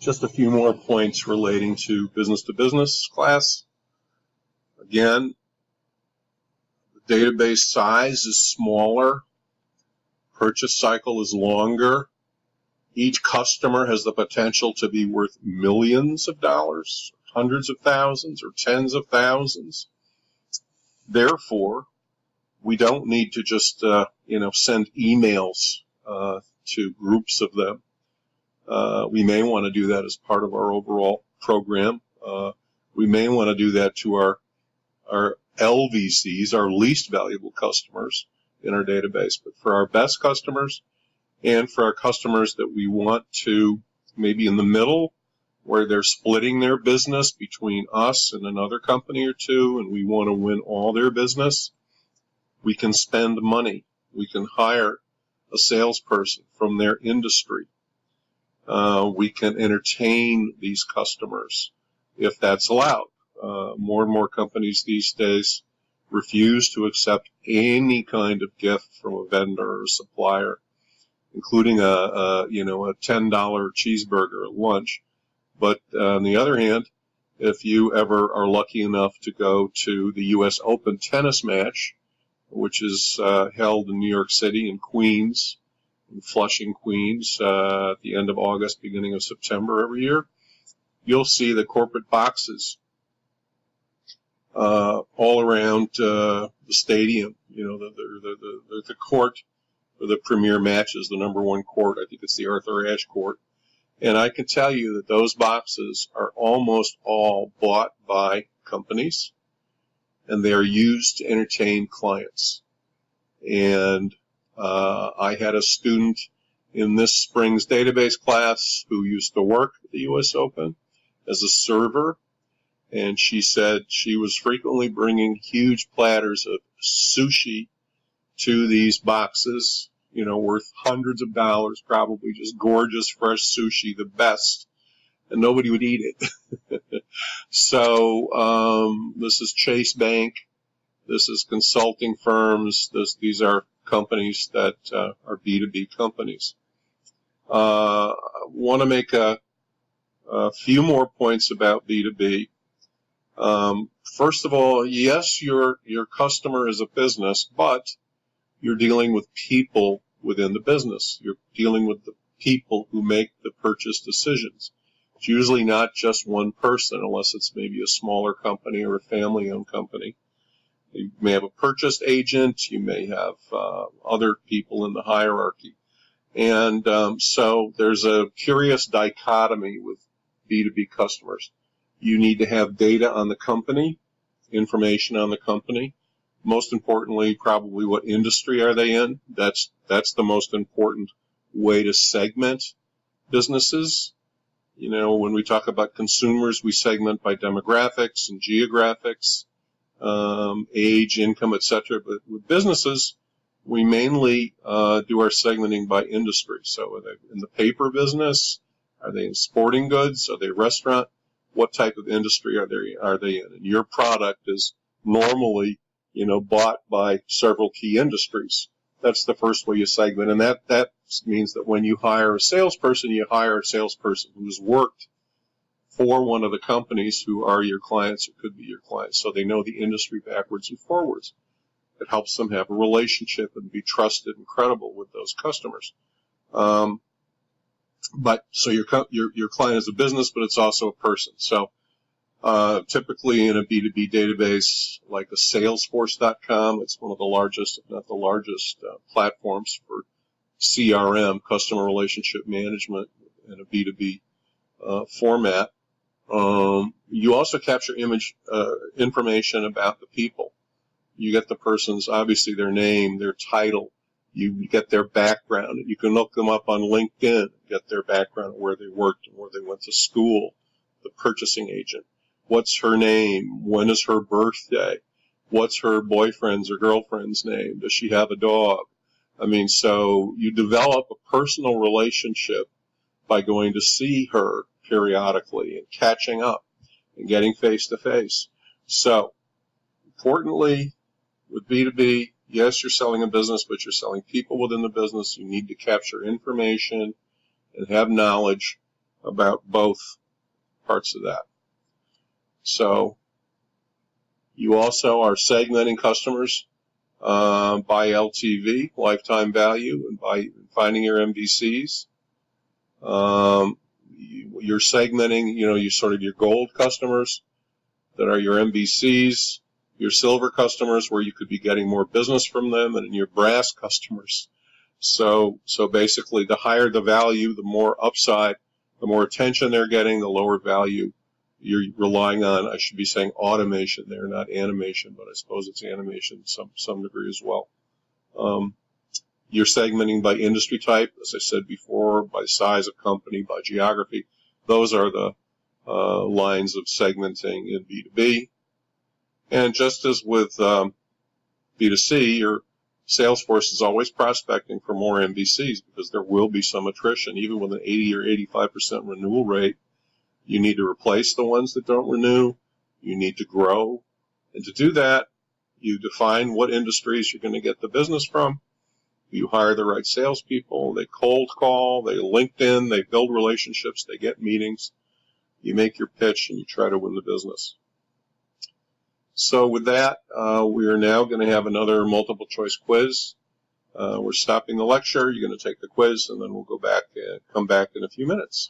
Just a few more points relating to business class. Again, the database size is smaller. Purchase cycle is longer. Each customer has the potential to be worth millions of dollars, hundreds of thousands, or tens of thousands. Therefore, we don't need to just send emails to groups of them. We may want to do that as part of our overall program. We may want to do that to our LVCs, our least valuable customers in our database. But for our best customers and for our customers that we want to maybe in the middle, where they're splitting their business between us and another company or two, and we want to win all their business, we can spend money. We can hire a salesperson from their industry. We can entertain these customers if that's allowed. More and more companies these days refuse to accept any kind of gift from a vendor or supplier, including a $10 cheeseburger at lunch. But on the other hand, if you ever are lucky enough to go to the U.S. Open tennis match, which is held in New York City in Queens, in Flushing, Queens, at the end of August, beginning of September every year, you'll see the corporate boxes all around the stadium. The court for the premier matches, the number one court. I think it's the Arthur Ashe Court. And I can tell you that those boxes are almost all bought by companies, and they are used to entertain clients. And I had a student in this spring's database class who used to work at the U.S. Open as a server, and she said she was frequently bringing huge platters of sushi to these boxes, worth hundreds of dollars, probably just gorgeous, fresh sushi, the best, and nobody would eat it. So this is Chase Bank. This is consulting firms. These are companies that are B2B companies. I want to make a few more points about B2B. First of all, yes, your customer is a business, but you're dealing with people within the business. You're dealing with the people who make the purchase decisions. It's usually not just one person, unless it's maybe a smaller company or a family-owned company. You may have a purchase agent. You may have other people in the hierarchy. And so there's a curious dichotomy with B2B customers. You need to have data on the company, information on the company. Most importantly, probably what industry are they in. That's the most important way to segment businesses. When we talk about consumers, we segment by demographics and geographics, age, income, etc. But with businesses, we mainly do our segmenting by industry. So are they in the paper business? Are they in sporting goods? Are they restaurant? What type of industry are they in? And your product is normally, bought by several key industries. That's the first way you segment. And that means that when you hire a salesperson, you hire a salesperson who's worked for one of the companies who are your clients or could be your clients, so they know the industry backwards and forwards. It helps them have a relationship and be trusted and credible with those customers. But so your client is a business, but it's also a person. So typically in a B2B database like a Salesforce.com, it's one of the largest, if not the largest, platforms for CRM, customer relationship management, in a B2B format. You also capture information about the people. You get the person's, obviously, their name, their title. You get their background. You can look them up on LinkedIn, get their background, where they worked and where they went to school. The purchasing agent. What's her name? When is her birthday? What's her boyfriend's or girlfriend's name? Does she have a dog? So you develop a personal relationship by going to see her periodically and catching up and getting face-to-face. So, importantly, with B2B, yes, you're selling a business, but you're selling people within the business. You need to capture information and have knowledge about both parts of that. So you also are segmenting customers by LTV, lifetime value, and by finding your MVCs. You're segmenting, you sort of your gold customers that are your MVCs, your silver customers where you could be getting more business from them, and your brass customers. So basically, the higher the value, the more upside, the more attention they're getting, the lower value you're relying on. I should be saying automation there, not animation, but I suppose it's animation to some degree as well. You're segmenting by industry type, as I said before, by size of company, by geography. Those are the lines of segmenting in B2B. And just as with B2C, your sales force is always prospecting for more MVCs because there will be some attrition. Even with an 80 or 85% renewal rate, you need to replace the ones that don't renew. You need to grow. And to do that, you define what industries you're going to get the business from. You hire the right salespeople. They cold call. They LinkedIn. They build relationships. They get meetings. You make your pitch, and you try to win the business. So with that, we are now going to have another multiple choice quiz. We're stopping the lecture. You're going to take the quiz, and then we'll come back in a few minutes.